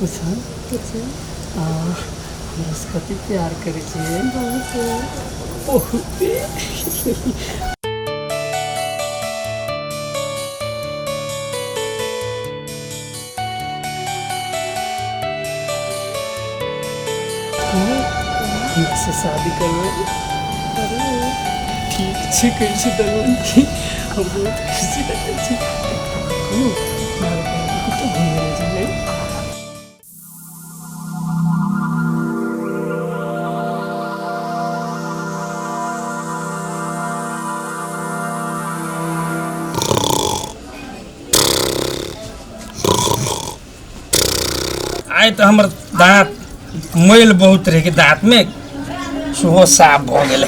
पूछा हमरा से कति प्यार करे छे बहुते हमसे शादी करवे ठीक छे कैसे दरवन हम बहुत खुशी लगे छे मारे बाबू तो घूमने जाए आए तो हमर दांत मैल बहुत रहे के दांत में सेहो साफ भ गेले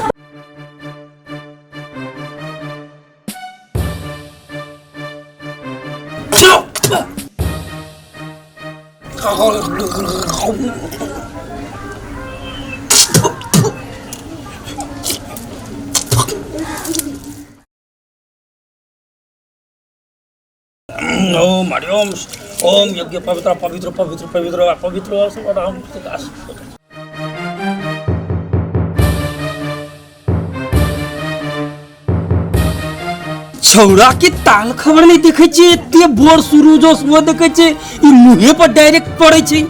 ओम हरिओम ओम यज्ञ पवित्र पवित्र पवित्र पवित्र पवित्र राम दास छौड़ा के ताल खबर नहीं देखे छे एते बोर शुरू जो सुबह देखे छे ई मुहे पर डायरेक्ट पड़े छे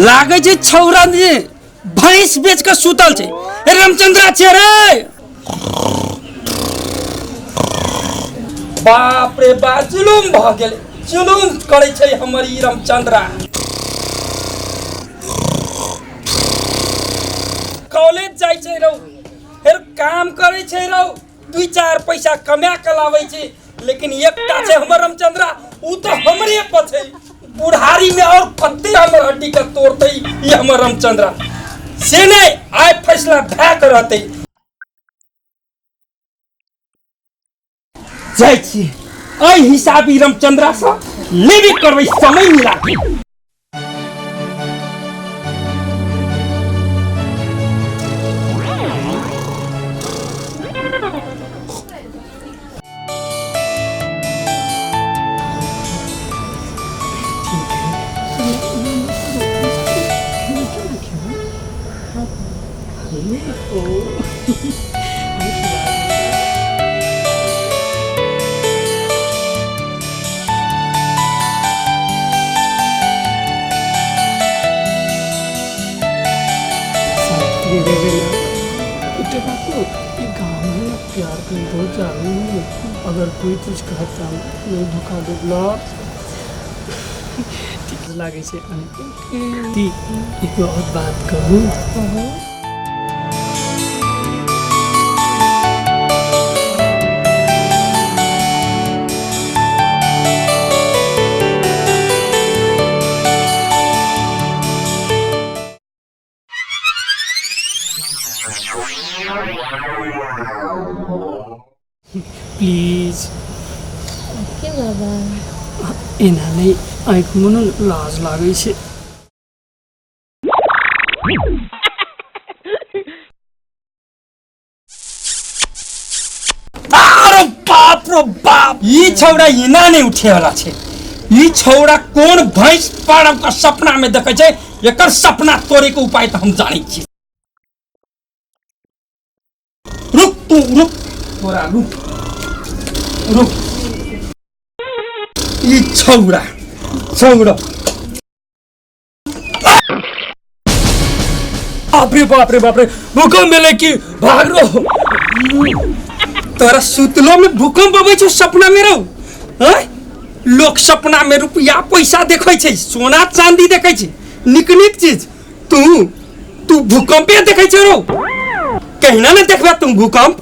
लागे छे छौड़ा ने भैंस बेच के सुतल छे ए रामचंद्रा छे रे बाप रे बा जुलुम भ गेल जुलुम करे छे हमर ई रामचंद्रा कॉलेज जाय छे रौ फिर काम करे छे रौ दू चार पैसा कमा के लावे छे लेकिन एकटा छे हमर रामचंद्रा उ तो हमरे पछे बुढ़ारी में और पत्ते हमर हड्डी के तोड़ते ई हमर रामचंद्रा से नहीं आय फैसला भै के रहते जाय छी आई हिसाबी रामचंद्रा से लेबे करबै समय मिला के प्यार कर दो चाहूँ अगर कोई कुछ कहता नहीं धोखा देला ठीक लागे से एक और बात कहूँ प्लीज ओके बाबा एना नहीं आँख मुन लाज लागे छे अरे बाप रे बाप ई छौड़ा इना नहीं उठे वाला छे ई छौड़ा कोन भैंस पाड़ब का सपना में देखे छे एकर सपना तोड़े के उपाय तो हम जाने छी रुक तू रुक तोरा रुक रुक ई छौड़ा छौड़ा बाप रे भूकंप मिले कि भाग रो तोरा सुतलो में भूकंप आवे छो सपना में रहो हैं लोग सपना में रुपया पैसा देखे छे सोना चांदी देखे छे निक निक चीज तू भूकंपे देखे छे रो कहिना न देखबे तुम भूकंप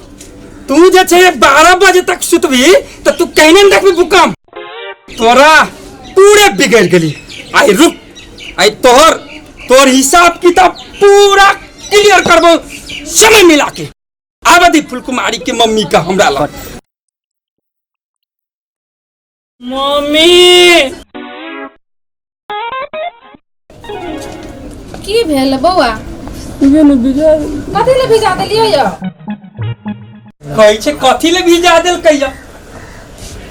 तू जे छे 12 बजे तक सुतबी तो तू कहिना न देखबी भूकंप तोरा पूरे बिगड़ गेली आई रुक आई तोर हिसाब किताब पूरा क्लियर करबो समय मिला के आबादी फुलकुमारी के मम्मी का हमरा लग मम्मी की भेल बौआ ये न बिजा कथी ले भिजा देलियो या कहै छे कथी ले भिजा देल कहिया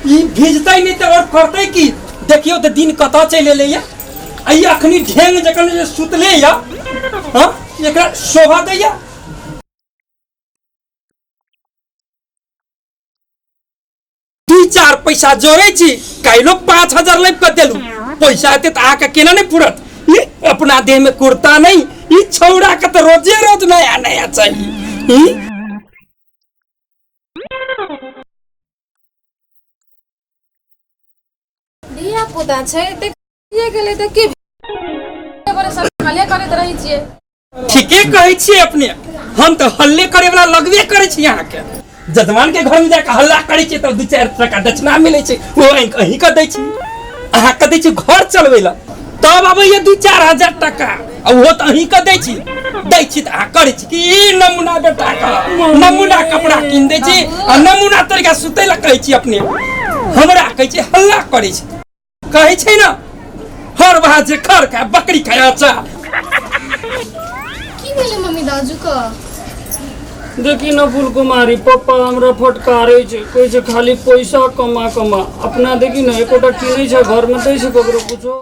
ई भिजतै नहीं तो और करतै की देखियो तो दिन कता चले ले या आई अखनी ढेंग जकन जे सुतले या हां एकरा शोभा दैया। दू चार पैसा जोड़े छी काइलो 5000 लेब के देलू पैसा एते त आके केना नहीं पूरत। ई अपना देह में कुर्ता नहीं ई छौड़ा के तो रोजे रोज नया नया चाहिए। धिया पुता छै त ये गेले त की बरे सब हल्ले करैत रहै छियै। ठीके कहै छियै अपने हम तो हल्ले करे वाला लगबे करे छी यहाँ के। जजमान के घर में जाके हल्ला करे छी तो 2-4 टका दक्षिणा मिले छै वो अहीं के दै छी अहाँ के दै छी घर चलबै ला तब आबै ये 2-4 हजार टका आ वो तो अहीं के दै छी त अहाँ करे छी कि नमूना बेटा का नमूना कपड़ा किन दै छी आ नमूना तरीका सुतै ला कहै छी अपने हमरा कहै छी हल्ला करे छी कहै छै ना हर बात जे खर का बकरी खाया चा। की भेले मम्मी दाजू का देखी ना फूल कुमारी पप्पा हमरा फटकारे छै कोई छै खाली पैसा कमा कमा अपना देखी ना एकोटा किनै छै घर में दै छै ककरो कुछो।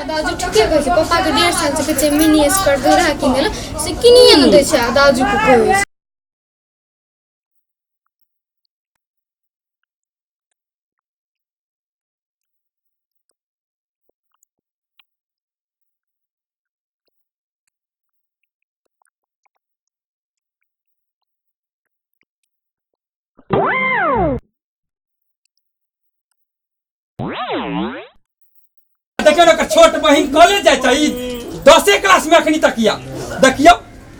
दाजू ठीके कहै छै पप्पा के 1.5 साल से कहै मिनी स्कर्ट दोहरा किनै ला से किनिए न दै छै दाजू को कहै छै। देखियो ना छोट बहिन कॉलेज जाय छै 10 क्लास में अखनी तक या देखियो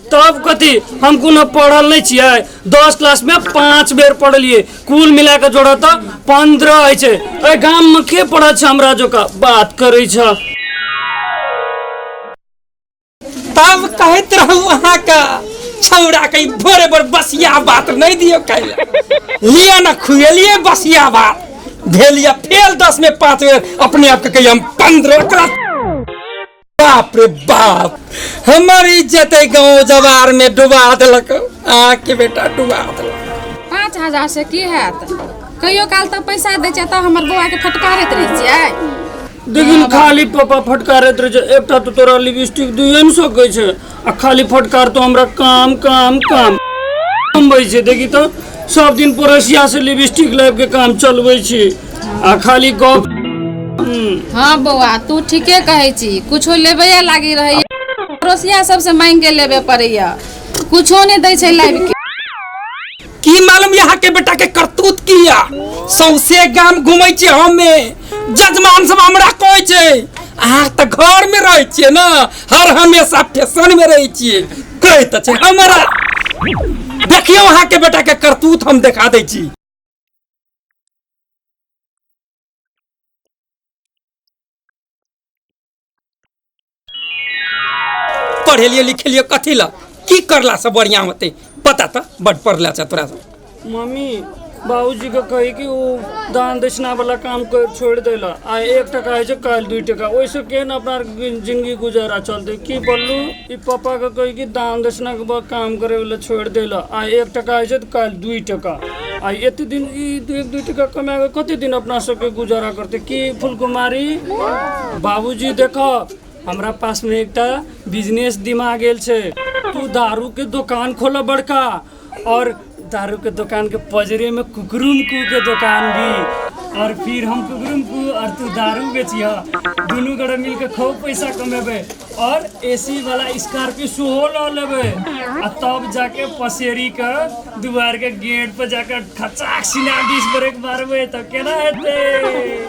तब कथी हम कोनो पढ़ल नहीं छियै 10 क्लास में 5 बेर पढ़लिए कुल मिला के जोड़ा तो 15 है छै। ए गाम में के पढ़ा छै हमरा जो का बात करे छ। तब कहत रहू अहाँ का छौड़ा के भोरे भोर बसिया बात नहीं दियो कहले लिया ना खुएलिए बसिया बात भेलिया फेल 10 में 5 बेर अपने आप के कहिए हम 15 क्लास। बाप रे बाप हमारी इज्जत गाँव जवार में डुबा दिलक के बेटा डुबा दिलक। 5000 से की हैत कहियो काल त पैसा दै छै त हमर बौआ के फटकारैत रहै छियै। लेकिन खाली पापा फटकारैत रहे छै एकटा तो तोरा लिपस्टिक दुइए न सकै छै आ खाली फटकार तो हमरा काम काम काम कमबै छै। देखी तो सब दिन पड़ोसिया से लिपस्टिक लाइब के काम चलबै छी आ खाली गप। हाँ बौआ तू ठीके कहै छी कुछो लेबे लागी रहै पड़ोसिया सबसे मांग के लेबे पड़ैया कुछो नहीं दै छै लाइब के। की मालूम यहाँ के बेटा के करतूत किया सौसे गाम घूमै छी हमें जजमान सब हमरा कहै छै अहाँ त घर में रहै छियै ना हर हमेशा फैशन में रहै छियै कहै त छै हमरा। देखियो अहाँ के बेटा के करतूत हम दिखा दै छी। पढ़े लियो लिखे लियो कथी ला की करला से बढ़िया होते पता त बड़ पढ़ला छ तोरा सब। मम्मी बाबूजी के कही कि वो दान दक्षिणा वाला काम कर छोड़ देला आ 1 टका है काल 2 टका वैसे के न अपना जिंदगी गुजारा चलते की बोलू ई पापा के कही कि दान दक्षिणा के काम करे वाला छोड़ देला आ 1 टका है काल 2 टका आ एते दिन ई 1-2 टका कमा के कते दिन अपना सबके गुजारा करते की फूलकुमारी। बाबूजी देखो हमरा पास में एकटा बिजनेस दिमाग गेल छै तू दारू के दुकान खोला बड़का और दारू के दुकान के पजरे में कुकरुम कू के दुकान भी और फिर हम कुकरुम कू और तू दारू बेचिया दोनों गड़ा मिल के खूब पैसा कमेबे और एसी वाला स्कॉर्पियो सोहो ल लेबे आ तब जाके पसेरी के दुआर के गेट पे जाकर खचाक सिना 20 ब्रेक मारबे तो केना हेते।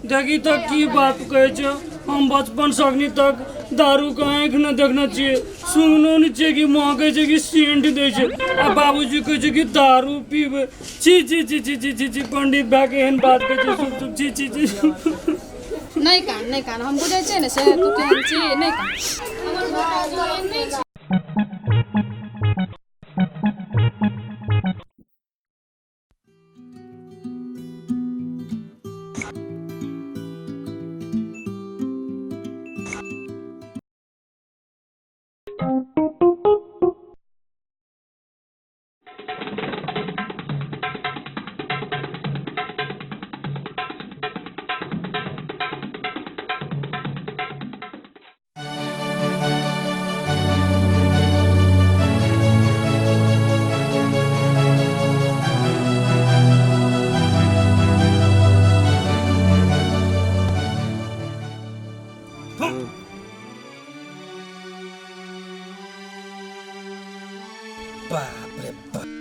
देखी तक की बात कहे छ हम बचपन सगनी तक दारू के आँख न देखना चाहिए सुननो नहीं चाहिए कि महके छै कि सेंट दे छै आ बाबूजी कहे छै कि दारू पीबे छी छी छी छी छी छी छी पंडित बा के एहन बात कहे छै सुन सुन छी छी छी नहीं कान हम बुझै छै ने से तू केहन छी नहीं कान हमर बाबा नहीं छै। बाप रे बाप